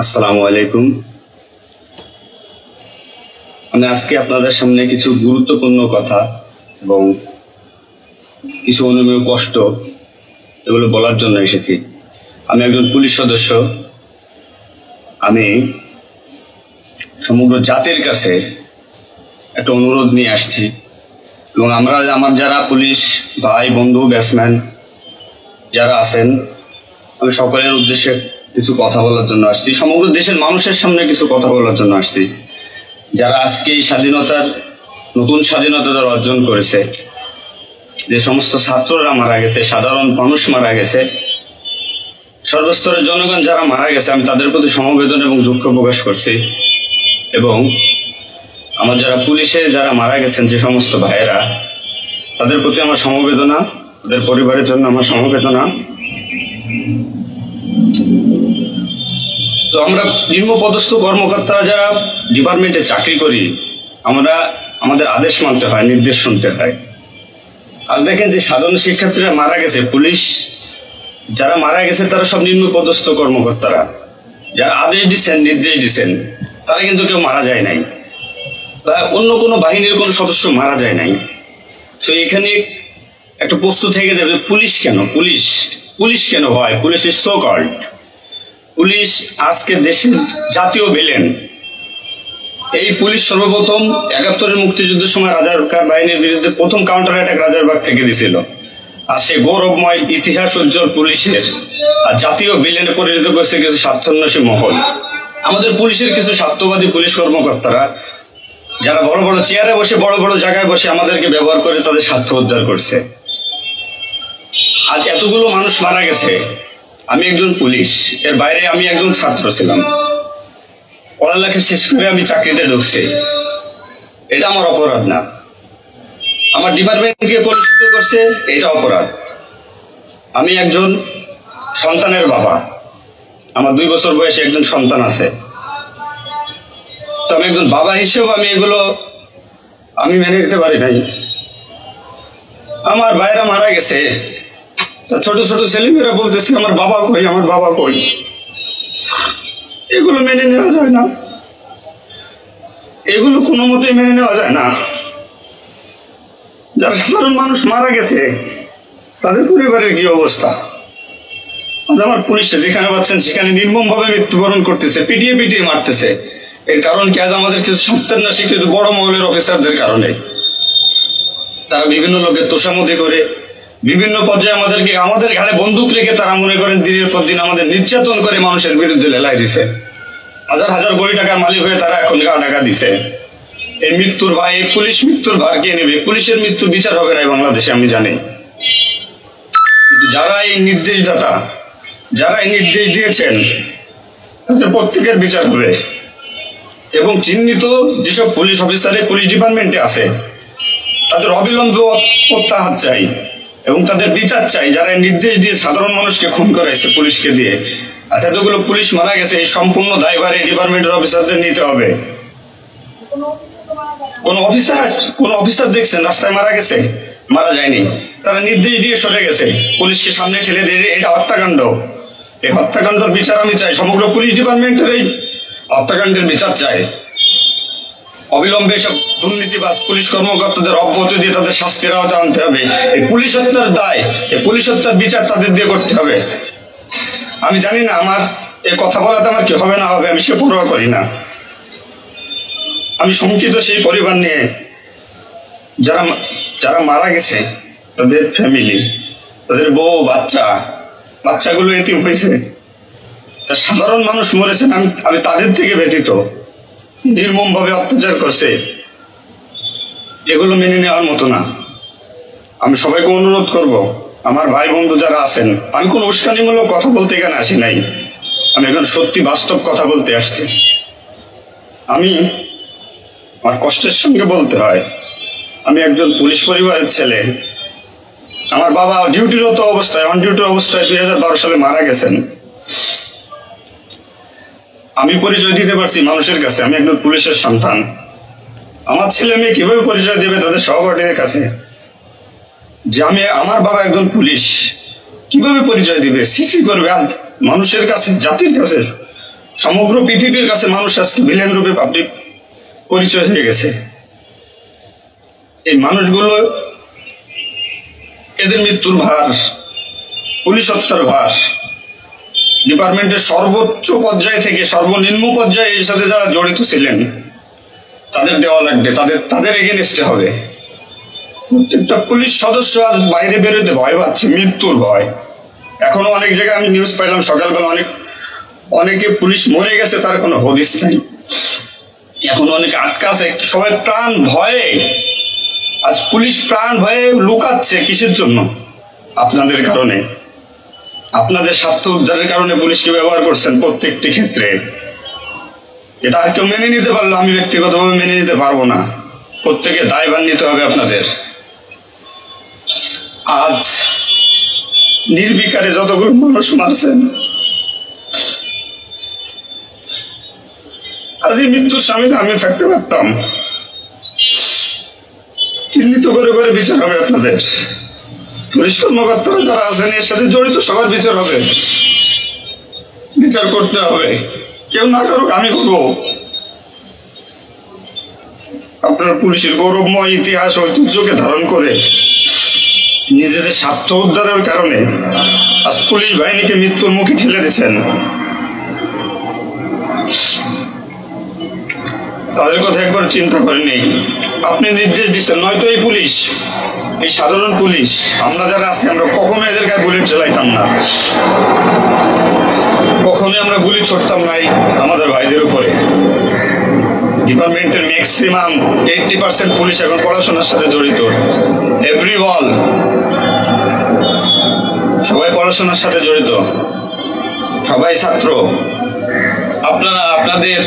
আসসালামু আলাইকুম। আমি আজকে আপনাদের সামনে কিছু গুরুত্বপূর্ণ কথা এবং কিছু অনুমেয় কষ্ট এগুলো বলার জন্য এসেছি। আমি একজন পুলিশ সদস্য। আমি সমগ্র জাতির কাছে একটা অনুরোধ নিয়ে আসছি এবং আমার যারা পুলিশ ভাই বন্ধু ব্যাটসম্যান যারা আছেন, আমি সকলের উদ্দেশ্যে কিছু কথা বলার জন্য আসছি। সমগ্র দেশের মানুষের সামনে কিছু কথা বলার জন্য আসছি। যারা আজকে এই নতুন স্বাধীনতা যারা অর্জন করেছে, যে সমস্ত ছাত্ররা মারা গেছে, সাধারণ মানুষ মারা গেছে, সর্বস্তরের জনগণ যারা মারা গেছে, আমি তাদের প্রতি সমবেদনা এবং দুঃখ প্রকাশ করছি। এবং আমার যারা পুলিশে যারা মারা গেছেন যে সমস্ত ভাইয়েরা, তাদের প্রতি আমার সমবেদনা, তাদের পরিবারের জন্য আমার সমবেদনা। তো আমরা নিম্নপদস্থ কর্মকর্তারা যারা ডিপার্টমেন্টে চাকরি করি, আমাদের আদেশ মানতে হয়, নির্দেশ শুনতে হয়। আজ দেখেন যে সাধারণ শিক্ষার্থীরা মারা গেছে, পুলিশ যারা মারা গেছে তারা সব নিম্নপদস্থ কর্মকর্তারা, যারা আদেশ দিচ্ছেন নির্দেশ দিচ্ছেন, তারা কিন্তু কেউ মারা যায় নাই বা অন্য কোনো বাহিনীর কোনো সদস্য মারা যায় নাই। তো এখানে একটা প্রশ্ন থেকে যাবে, পুলিশ কেন হয়? Police is so called. Police আজকে দেশের জাতীয় ভিলেন। এই পুলিশ সর্বপ্রথম ৭১-এর মুক্তিযুদ্ধের সময় রাজাকার বাহিনীর বিরুদ্ধে প্রথম কাউন্টার অ্যাটাক রাজারবাগ থেকে দিছিল। আর সে গৌরবময় ইতিহাস উজ্জ্বল পুলিশের আর জাতীয় ভিলেনে পরিণত করেছে কিছু স্বার্থান্বেষী মহল। আমাদের পুলিশের কিছু স্বার্থবাদী পুলিশ কর্মকর্তারা যারা বড় বড় চেয়ারে বসে, বড় বড় জায়গায় বসে আমাদেরকে ব্যবহার করে তাদের স্বার্থ উদ্ধার করছে। আজ এতগুলো মানুষ মারা গেছে। আমি একজন পুলিশ, এর বাইরে আমি একজন ছাত্র ছিলাম। পড়ালেখা শেষ করে আমি চাকরিতে ঢুকছি। এটা আমার অপরাধ না। আমার ডিপার্টমেন্টকে কলুষিত করছে, এটা অপরাধ। আমি একজন সন্তানের বাবা। আমার 2 বছর বয়সে একজন সন্তান আছে। তো আমি একজন বাবা হিসেবে আমি মেনে নিতে পারি নাই। আমার ভাইরা মারা গেছে, ছোট ছোট ছেলেমেয়েরা বলতেছে আমার বাবা কই। এগুলো মেনে নেওয়া যায় না, এগুলো কোনো মতেই মেনে নেওয়া যায় না। যারা সাধারণ মানুষ মারা গেছে তাদের পরিবারের কি অবস্থা? আজ আমার পুলিশটা যেখানে পাচ্ছেন সেখানে নির্মমভাবে মৃত্যুবরণ করতেছে, পিটিয়ে মারতেছে। এর কারণ কি? আজ আমাদের কিছু সত্যান্বেষী কিছু বড় মহলের অফিসারদের কারণে। তারা বিভিন্ন লোকের তোষামোদি করে বিভিন্ন পর্যায়ে আমাদের ঘাড়ে বন্দুক রেখে তারা মনে করেন দিনের পর দিন আমাদের নির্যাতন করে মানুষের বিরুদ্ধে লেলাই দিছে। হাজার হাজার কোটি টাকার মালিক হয়ে তারা এখন টাকা দিছে। এই মৃত্যুর ভাই, পুলিশ মৃত্যুর ভার কে নেবে? পুলিশের মৃত্যুর বিচার হবে না বাংলাদেশে, আমি জানি। কিন্তু যারা এই নির্দেশদাতা, যারা এই নির্দেশ দিয়েছেন, তাদের প্রত্যেকের বিচার হবে। এবং চিহ্নিত যেসব পুলিশ অফিসারে পুলিশ ডিপার্টমেন্টে আছে তাদের অবিলম্বে প্রত্যাহার চাই এবং তাদের বিচার চাই, যারা নির্দেশ দিয়ে সাধারণ মানুষকে খুন করাইছে পুলিশকে দিয়ে। আচ্ছা, এতগুলো পুলিশ মারা গেছে, এই সম্পূর্ণ দায়ভার এই ডিপার্টমেন্টের অফিসারদের নিতে হবে। কোন অফিসার দেখছেন রাস্তায় মারা গেছে? মারা যায়নি। তারা নির্দেশ দিয়ে সরে গেছে, পুলিশকে সামনে ঠেলে দিয়ে। এটা হত্যাকাণ্ড। এই হত্যাকাণ্ডের বিচার আমি চাই। সমগ্র পুলিশ ডিপার্টমেন্টের এই হত্যাকাণ্ডের বিচার চাই। অবিলম্বে সব দুর্নীতিবাজ পুলিশ কর্মকর্তাদের অব্যাহতি দিয়ে তাদের শাস্তির আওতায় আনতে হবে। এই পুলিশ হত্যার দায়, এই পুলিশ হত্যার বিচার তাদের দিয়ে করতে হবে। আমি জানি না আমার এই কথা বলাতে আমার কি হবে না হবে, আমি সে পরোয়া করি না। আমি শঙ্কিত সেই পরিবার নিয়ে, যারা মারা গেছে, তাদের ফ্যামিলি, তাদের বউ বাচ্চাগুলো এতিম হয়েছে। সাধারণ মানুষ মরেছেন, আমি তাদের থেকে ব্যতীত। নির্মম ভাবে অত্যাচার করছে, এগুলো মেনে নেওয়ার মতো না। আমি সবাইকে অনুরোধ করব, আমার ভাই বন্ধু যারা আছেন, আমি কোনো উস্কানিমূলক কথা বলতে এখানে আসি নাই। আমি এখন সত্যি বাস্তব কথা বলতে আসছি। আমার কষ্টের সঙ্গে বলতে হয়, আমি একজন পুলিশ পরিবারের ছেলে। আমার বাবা অন ডিউটি অবস্থায় 2012 সালে মারা গেছেন। আমি পরিচয় দিতে পারছি মানুষের কাছে, আমি একজন পুলিশের সন্তান। আমার ছেলে মেয়ে কিভাবে পরিচয় দেবে তাদের সহপাঠীদের কাছে যে আমার বাবা একজন পুলিশ? কিভাবে পরিচয় দিবে? সিসি করবে? আজ মানুষের কাছে, জাতির কাছে সমগ্র পৃথিবীর কাছে মানুষ আজকে ভিলেন রূপে পাবলিক পরিচয় হয়ে গেছে। এই মানুষগুলো, এদের মৃত্যুর ভার, পুলিশ হত্যার ভার ডিপার্টমেন্টের সর্বোচ্চ পর্যায় থেকে সর্বনিম্ন পর্যায়ে এর সাথে যারা জড়িত ছিলেন তাদের দেওয়া লাগবে, তাদের এগেনস্টে হবে। প্রত্যেকটা পুলিশ সদস্য আজ বাইরে বেরোতে ভয় পাচ্ছে, মৃত্যুর ভয়। এখনো অনেক জায়গায় আমি নিউজ পাইলাম সকালবেলা, অনেকে পুলিশ মরে গেছে, তার কোনো হদিস নাই। এখন অনেকে আটকা আছে, সবাই প্রাণ ভয়ে, আজ পুলিশ প্রাণ ভয়ে লুকাচ্ছে। কিসের জন্য? আপনাদের কারণে, আপনাদের স্বার্থ উদ্ধারের কারণে পুলিশকে ব্যবহার করছেন প্রত্যেকটি ক্ষেত্রে। এটা আর কেউ মেনে নিতে পারলো, আমি ব্যক্তিগতভাবে মেনে নিতে পারবো না। প্রত্যেকে দায়ভার নিতে হবে আপনাদের। আজ নির্বিকারে যতগুলো মানুষ মারছেন, আজ এই মৃত্যুর সামনে আমি থাকতে পারতাম। চিহ্নিত করে করে বিচার হবে আপনাদের। পুলিশ কর্মকর্তারা যারা আছেন এর সাথে জড়িত সবার বিচার হবে, বিচার করতে হবে। কেউ না করুক, আমি করবো। আপনার পুলিশের গৌরবময় ইতিহাস ঐতিহ্যকে ধারণ করে নিজেদের স্বার্থ উদ্ধারের কারণে আজ পুলিশ বাহিনীকে মৃত্যুর মুখে ঠেলে দিচ্ছেন। তাদের কথা একবার চিন্তা করেনি। আপনি নির্দেশ দিচ্ছেন, নয়তো এই পুলিশ, এই সাধারণ পুলিশ, আমরা যারা আছি আমরা কখনো এদের গায়ে বুলেট চালাইতাম না, কখনোই আমরা গুলি ছড়তাম নাই আমাদের ভাইদের উপরে। ডিপার্টমেন্টের ম্যাক্সিমাম 80% পুলিশ এখন পড়াশোনার সাথে জড়িত। এভরিওয়ান, সবাই পড়াশোনার সাথে জড়িত, সবাই ছাত্র। আপনারা আপনাদের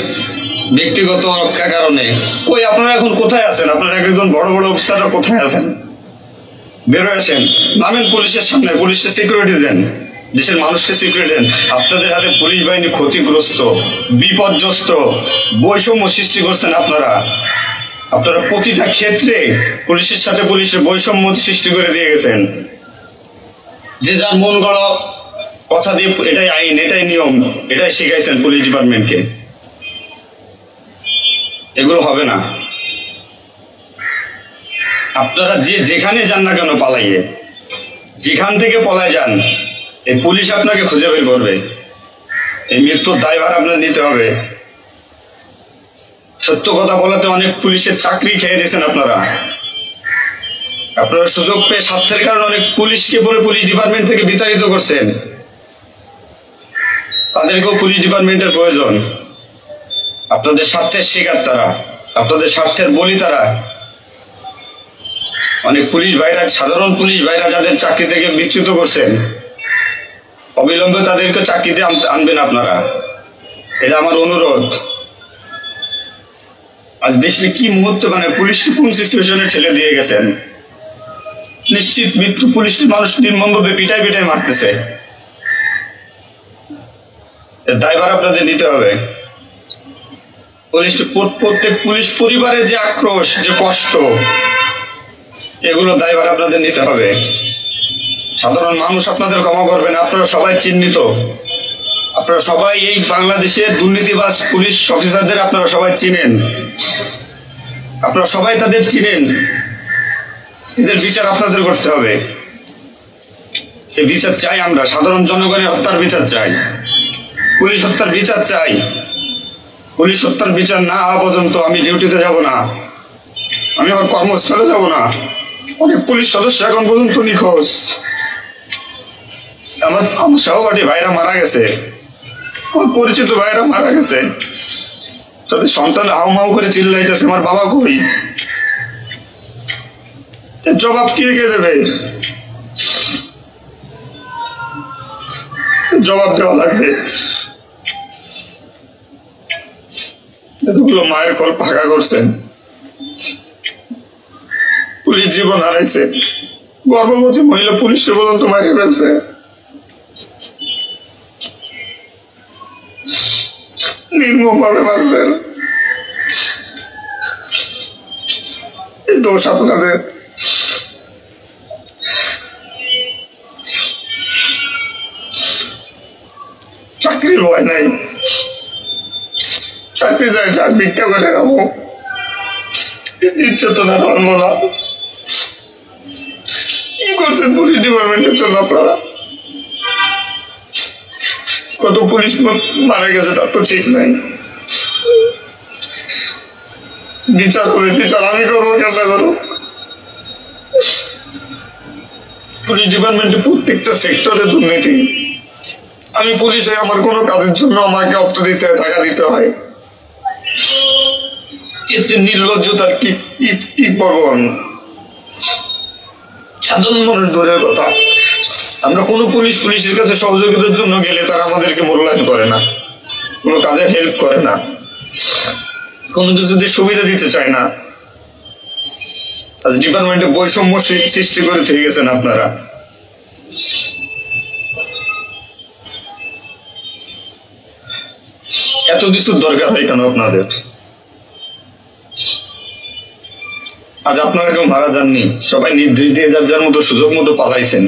ব্যক্তিগত রক্ষার কারণে কই, আপনারা এখন কোথায় আছেন? আপনারা একজন বড় বড় অফিসাররা কোথায় আছেন? বেরোয় আসেন, নামেন পুলিশের সামনে, পুলিশকে সিকিউরিটি দেন, দেশের মানুষকে সিকিউরিটি দেন। আপনাদের হাতে পুলিশ বাহিনী ক্ষতিগ্রস্ত, বিপর্যস্ত, বৈষম্য সৃষ্টি করছেন আপনারা। আপনারা প্রতিটা ক্ষেত্রে পুলিশের সাথে পুলিশের বৈষম্য সৃষ্টি করে দিয়ে গেছেন। যে যার মন গড়া কথা দিয়ে এটাই আইন, এটাই নিয়ম, এটাই শিখাইছেন পুলিশ ডিপার্টমেন্টকে। এগুলো হবে না। আপনারা যে যেখানে যান না কেন পালাইয়ে, যেখান থেকে পলায় যান, এই পুলিশ আপনাকে খুঁজে বের করবে। এই মৃত্যুর দায়ভার আপনার নিতে হবে। সত্য কথা বলাতে অনেক পুলিশের চাকরি খেয়ে দিয়েছেন আপনারা। আপনারা সুযোগ পেয়ে স্বার্থের কারণে অনেক পুলিশকে বলে পুলিশ ডিপার্টমেন্ট থেকে বিতাড়িত করছেন। তাদেরকেও পুলিশ ডিপার্টমেন্টের প্রয়োজন। আপনাদের স্বার্থের শিকার তারা, আপনাদের স্বার্থের বলি তারা। অনেক পুলিশ ভাইরা, সাধারণ পুলিশ ভাইরা যাদের চাকরি থেকে বিচ্যুত করছেন, অবিলম্বে তাদেরকে চাকরিতে আনবেন আপনারা। এটা আমার অনুরোধ। আজ দেশে কি মুহূর্তে মানে পুলিশ কোন সিচুয়েশনে ঠেলে দিয়ে গেছেন। নিশ্চিত মৃত্যু, পুলিশের মানুষ নির্মমভাবে পিটাই পিটাই মারতেছে। দায়ভার আপনাদের নিতে হবে। প্রত্যেক পুলিশ পরিবারের যে আক্রোশ, যে কষ্ট, এগুলো দায়ভার আপনাদের নিতে হবে। সাধারণ মানুষ আপনাদের ক্ষমা করবেন। আপনারা সবাই চিহ্নিত, আপনারা সবাই এই বাংলাদেশের দুর্নীতিবাজ পুলিশ অফিসারদের আপনারা সবাই চিনেন, আপনারা সবাই তাদের চিনেন। এদের বিচার আপনাদের করতে হবে। এই বিচার চাই আমরা, সাধারণ জনগণের হত্যার বিচার চাই, পুলিশ হত্যার বিচার চাই। পুলিশ হত্যার বিচার না হওয়া পর্যন্ত আমি ডিউটিতে যাব না, আমি আমার কর্মস্থলে যাব না। অনেক পুলিশ সদস্য এখন পর্যন্ত নিখোঁজ। আমার সহপাঠী ভাইরা মারা গেছে, আমার পরিচিত ভাইরা মারা গেছে। তাদের সন্তান হাউমাউ করে চিল্লাইতেছে, আমার বাবা কই? জবাব কে দেবে? জবাব দেওয়া লাগবে। এতগুলো মায়ের কল ফাঁকা করছেন, পুলিশ জীবন হারাইছে, গর্ভবতী মহিলা পুলিশকে পর্যন্ত মারিয়ে ফেলছে। নির্মম ভাবে মারছেন। এই দোষ আপনাদের। চাকরির ভয় নাই, চাকরি চাই, চাকরি ভিক্ষা করে খাবো, ইচ্ছে তো না পারবো না। কি করছেন পুলিশ ডিপার্টমেন্টের জন্য আপনারা? কত পুলিশ মারা গেছে তার তো ঠিক নাই। বিচার হবে, বিচার আমি করবো, কেমন করবো? পুলিশ ডিপার্টমেন্টে প্রত্যেকটা সেক্টরে দুর্নীতি। আমি পুলিশ হয়ে আমার কোনো কাজের জন্য আমাকে অর্থ দিতে হয়, টাকা দিতে হয়। এতে নির্লজ্জতার কি কি করবো আমি? সাধারণ মানুষ দূরের কথা, আমরা কোনো পুলিশের কাছে সহযোগিতার জন্য গেলে তারা আমাদেরকে মূল্যায়ন করে না, কোনো কাজে হেল্প করে না, কোনো কিছুতে সুবিধা দিতে চায় না। আজ ডিপার্টমেন্টে বৈষম্য সৃষ্টি করে থেকে গেছেন আপনারা। এত কিছু দরকার হয় কেন আপনাদের? আজ আপনারা কেউ মারা যাননি, সবাই নির্দেশ দিয়ে যার মতো সুযোগ মতো পালাইছেন,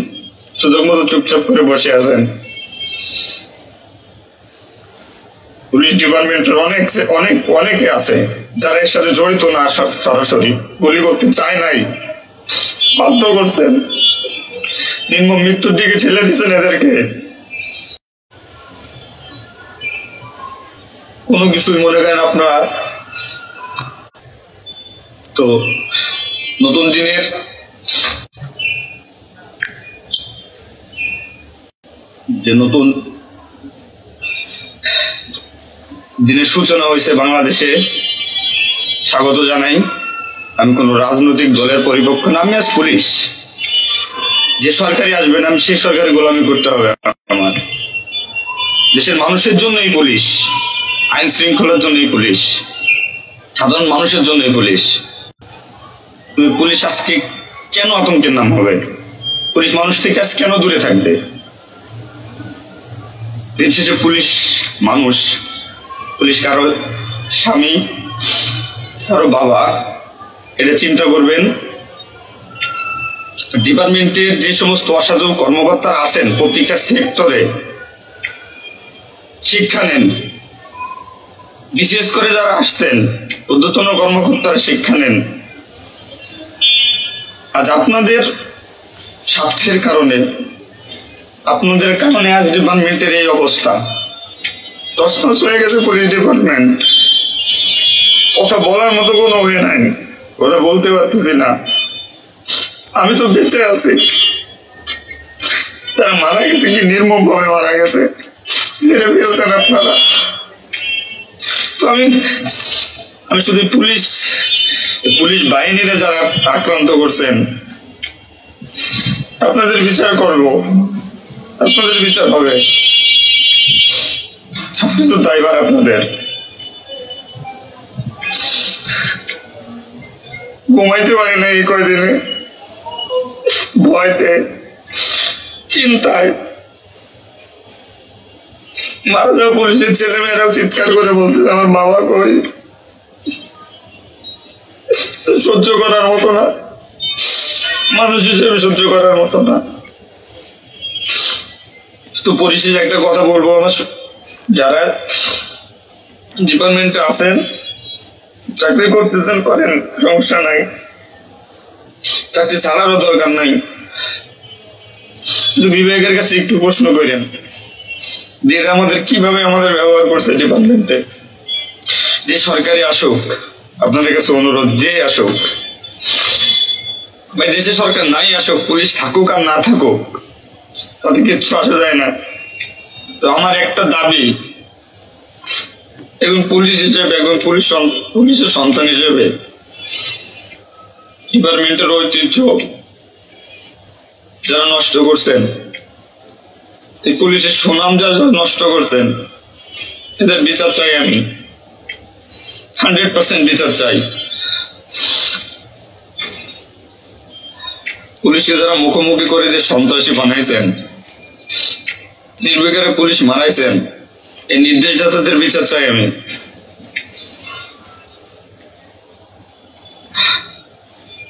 সুযোগ মতো চুপচাপ করে বসে আছেন। পুলিশ ডিপার্টমেন্টের অনেকে আছে যারা এর সাথে জড়িত না, সরাসরি গুলি করতে চায় নাই, বাধ্য করছেন, নির্মম মৃত্যুর দিকে ঠেলে দিচ্ছেন এদেরকে। কোনো কিছুই মনে করেন আপনারা। তো নতুন দিনের যে নতুন দিনের সূচনা হয়েছে বাংলাদেশে, স্বাগত জানাই। আমি কোন রাজনৈতিক দলের পরিপক্ষ না, আমি আজ পুলিশ। যে সরকারি আসবেন আমি সেই সরকারি গোলামি করতে হবে। আমার দেশের মানুষের জন্যই পুলিশ, আইন শৃঙ্খলার জন্যই পুলিশ, সাধারণ মানুষের জন্যই পুলিশ। পুলিশ আজকে কেন আতঙ্কের নাম হবে? পুলিশ মানুষ থেকে আজ কেন দূরে থাকবে? দিন শেষে পুলিশ মানুষ, পুলিশ কারো স্বামী, কারো বাবা, এটা চিন্তা করবেন। ডিপার্টমেন্টের যে সমস্ত অসাধু কর্মকর্তারা আছেন প্রত্যেকটা সেক্টরে শিক্ষা নেন, বিশেষ করে যারা আসছেন ঊর্ধ্বতন কর্মকর্তারা শিক্ষা নেন। আজ আপনাদের স্বার্থের কারণে, আপনাদের কারণে আজ ডিপার্টমেন্টের এই অবস্থা। তছনছ হয়ে গেছে পুলিশ ডিপার্টমেন্ট। কথা বলার মতো কোনো ওয়ে নাই, কথা বলতে পারতেছি না। আমি তো বেঁচে আছি, তারা মারা গেছে, কি নির্মম ভাবে মারা গেছে, মেরে ফেলছেন আপনারা। তো আমি শুধু পুলিশ বাহিনীরা যারা আক্রান্ত করছেন আপনাদের বিচার করব, আপনাদের বিচার হবে, সবকিছু দায়ভার আপনাদের। ঘুমাইতে পারি না এই কয়দিনে, ভয়তে, চিন্তায়। মারা যাওয়া পুলিশের ছেলে মেয়েরাও চিৎকার করে বলছে আমার বাবা কই। সহ্য করার মতো না, মানুষ হিসেবে সহ্য করার মতো না। তো পরিশেষে একটা কথা বলবো, আমার যারা ডিপার্টমেন্টে আছেন, চাকরি করতেছেন করেন, সমস্যা নাই, চাকরি ছাড়ারও দরকার নাই। শুধু বিবেকের কাছে একটু প্রশ্ন করেন যে আমাদের কিভাবে আমাদের ব্যবহার করছে ডিপার্টমেন্টে। যে সরকারি আসুক, আপনাদের কাছে অনুরোধ, যে আসুক, দেশে সরকার নাই আসুক, পুলিশ থাকুক আর না থাকুক, তাতে কিচ্ছু আসা যায় না। তো আমার একটা দাবি, এখন পুলিশ হিসেবে, এখন পুলিশের সন্তান হিসেবে ডিপার্টমেন্টের ঐতিহ্য যারা নষ্ট করছেন, এই পুলিশের সুনাম যারা নষ্ট করছেন, এদের বিচার চাই আমি, 100% বিচার চাই। পুলিশকে যারা মুখোমুখি করে যে সন্ত্রাসী বানাইছেন, নির্বিকারে পুলিশ মারাইছেন, এই নির্দেশদাতাদের বিচার চাই আমি।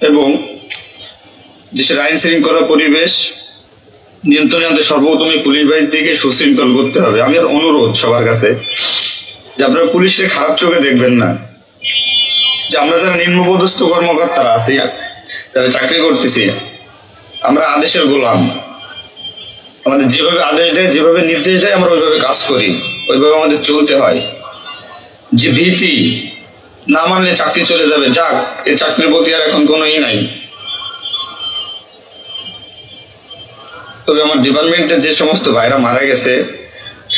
এবং দেশের আইন শৃঙ্খলা পরিবেশ নিয়ন্ত্রণে আনতে সর্বপ্রথমে পুলিশ বাহিনীকে সুশৃঙ্খল করতে হবে। আমি আর অনুরোধ সবার কাছে, যে আপনারা পুলিশকে খারাপ চোখে দেখবেন না, যে আমরা যারা নিম্নপদস্থ কর্মকর্তারা আছি, যারা চাকরি করতেছি, আমরা আদেশের গোলাম। আমাদের যেভাবে আদেশ দেয়, যেভাবে নির্দেশ দেয়, আমরা ওইভাবে কাজ করি, ওইভাবে আমাদের চলতে হয়। যে ভীতি, না মানলে চাকরি চলে যাবে, যাক, এই চাকরির প্রতি আর এখন কোনো নাই। তবে আমার ডিপার্টমেন্টে যে সমস্ত ভাইরা মারা গেছে,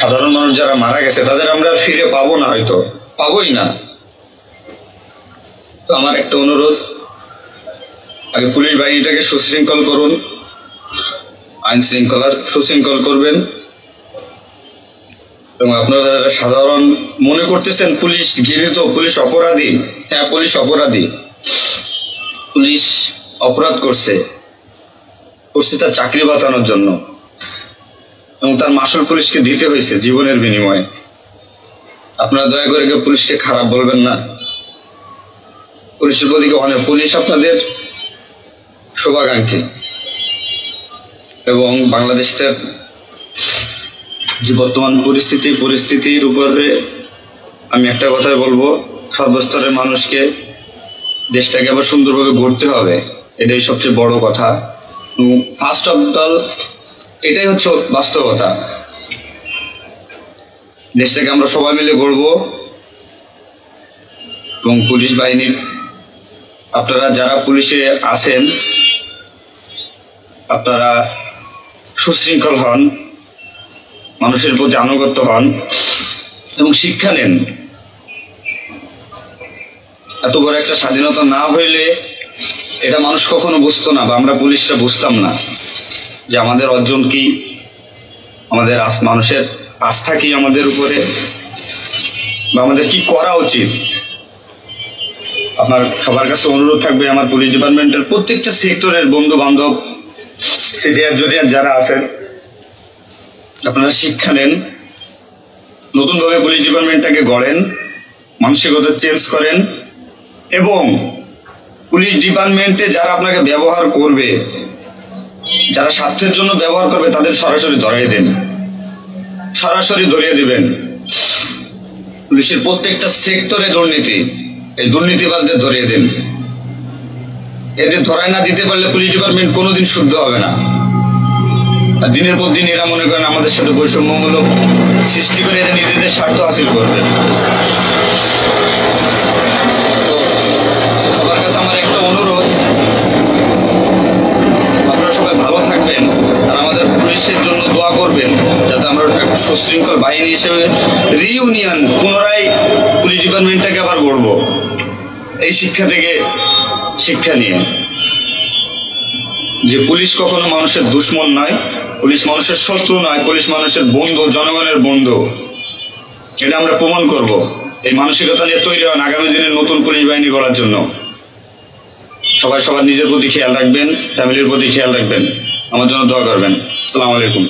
সাধারণ মানুষ যারা মারা গেছে, তাদের আমরা ফিরে পাবো না, হয়তো পাবোই না। তো আমার একটা অনুরোধ, আগে পুলিশ বাহিনীটাকে সুশৃঙ্খল করুন, আইন শৃঙ্খলা সুশৃঙ্খল করবেন। এবং আপনারা যারা সাধারণ মনে করতেছেন পুলিশ ঘৃণিত, পুলিশ অপরাধী, হ্যাঁ পুলিশ অপরাধী, পুলিশ অপরাধ করছে তার চাকরি বাঁচানোর জন্য, এবং তার মাসুল পুলিশকে দিতে হয়েছে জীবনের বিনিময়ে। আপনারা দয়া করে কেউ পুলিশকে খারাপ বলবেন না। পুলিশের প্রতি অনেক, পুলিশ আপনাদের শুভাকাঙ্ক্ষী, এবং বাংলাদেশের যে বর্তমান পরিস্থিতির উপরে আমি একটা কথাই বলবো, সর্বস্তরের মানুষকে, দেশটাকে আবার সুন্দরভাবে গড়তে হবে, এটাই সবচেয়ে বড় কথা। ফার্স্ট অফ অল এটাই হচ্ছে বাস্তবতা। দেশটাকে আমরা সবাই মিলে গড়বো, এবং পুলিশ বাহিনীর আপনারা যারা পুলিশে আছেন, আপনারা সুশৃঙ্খল হন, মানুষের প্রতি আনুগত্য হন, এবং শিক্ষা নেন। এত বড় একটা স্বাধীনতা না হইলে এটা মানুষ কখনো বুঝতো না, বা আমরা পুলিশরা বুঝতাম না যে আমাদের অর্জন কি, আমাদের মানুষের আস্থা কি আমাদের উপরে, বা আমাদের কি করা উচিত। আপনার সবার কাছে অনুরোধ থাকবে, আমার পুলিশ ডিপার্টমেন্টের প্রত্যেকটা সেক্টরের বন্ধু বান্ধব, সিনিয়র জুনিয়র যারা আছেন, আপনারা শিক্ষা নেন, নতুনভাবে পুলিশ ডিপার্টমেন্টটাকে গড়েন, মানসিকতা চেঞ্জ করেন, এবং পুলিশ ডিপার্টমেন্টে যারা আপনাকে ব্যবহার করবে, যারা স্বার্থের জন্য ব্যবহার করবে, তাদের সরাসরি ধরিয়ে দেন, সরাসরি ধরিয়ে দিবেন। পুলিশের প্রত্যেকটা সেক্টরে দুর্নীতি, এই দুর্নীতিবাজদের ধরিয়ে দেন। এদের ধরায় না দিতে পারলে পুলিশ ডিপার্টমেন্ট কোনোদিন শুদ্ধ হবে না। আর দিনের পর দিন এরা মনে করেন আমাদের সাথে বৈষম্যমূলক সৃষ্টি করে এদের নিজেদের স্বার্থ হাসিল করবে। সবার কাছে আমার একটা অনুরোধ, আপনারা সবাই ভালো থাকবেন, আর আমাদের পুলিশের জন্য দোয়া করবেন, যাতে আমরা সুশৃঙ্খল বাহিনী হিসেবে রিইউনিয়ন, পুনরায় পুলিশ ডিপার্টমেন্টটাকে আবার গড়ব, এই শিক্ষা থেকে শিক্ষা নিয়ে, যে পুলিশ কখনো মানুষের দুশ্মন নয়, পুলিশ মানুষের শত্রু নয়, পুলিশ মানুষের বন্ধু, জনগণের বন্ধু। এটা আমরা প্রমাণ করব। এই মানসিকতা নিয়ে তৈরি হন আগামী দিনের নতুন পুলিশ বাহিনী গড়ার জন্য। সবাই সবার নিজের প্রতি খেয়াল রাখবেন, ফ্যামিলির প্রতি খেয়াল রাখবেন, আমার জন্য দোয়া করবেন। আসসালামু আলাইকুম।